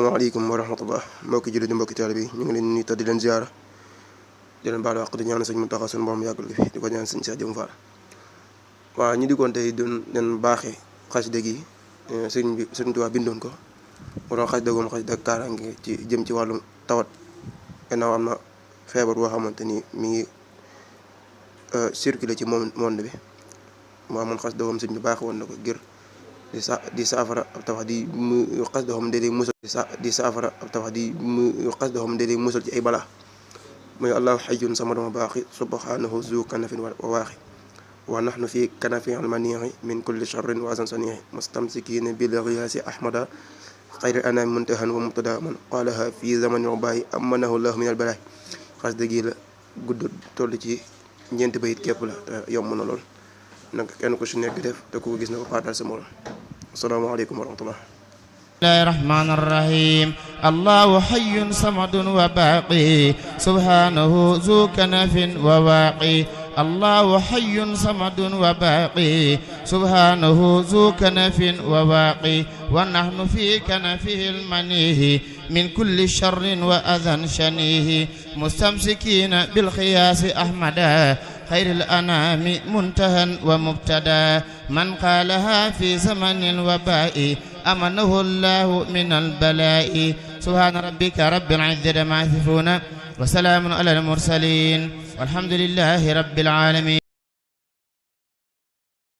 Assalamualaikum warahmatullah mbokki jullit di mbokki taalibe bi ñu ngi leen nuyu te di leen ziara di leen baalu àq di ñaan sëñ Muntaxa suñu borom yàggal ko fi di ko ñaan sëñ Cheikh Jëm Fall waaw ñu dikkoon tey doon leen baaxee xasida gi sëriñ Tuubaa bindoon ko mu doon xasida goom xasida kaaraange ci jëm ci wàllum tawat gannaaw am na feebar boo xamante ni mi ngi circulé ci monde bi moo amoon xasida goom sëñ bi baaxe woon na ko ngir di saafara ab tawax xas doo xam ne day musal di saafara ab tawax xas doo xam ne day musal ci ay balaa muy allahu hayyun samadun baaxi subhanahu zu kanafin wa waaxi wa nahnu fi kanafi almaniixi min kulli sharrin wa asan saniixi mustamsikina bil riyaasi ahmada xayri anami muntahan wa mubtada man qaalaha fi zamani robaayi amanahu llahu min al balaayi xas dëgg la gudd toll ci ñeenti bayit képp la te yomb na lool nag kenn ku si nekk def te ku gis na ko paatal sa morom asalaamaaleykum wa rahmatullah bismillahi rahmani rahim allahu hayyun samadun wa baaqi subhanahu zu kanafin wa waaqi allahu hayyun samadun wa baaqi subhanahu zu kanafin wa waaqi wa nahnu fi kanafihi almanihi min kulli sharrin wa adhan shanihi mustamsikina bil xiyaasi ahmada خير الأنام منتهى ومبتدا من قالها في زمن الوباء أمنه الله من البلاء سبحان ربك رب العزة عما يصفون وسلام على المرسلين والحمد لله رب العالمين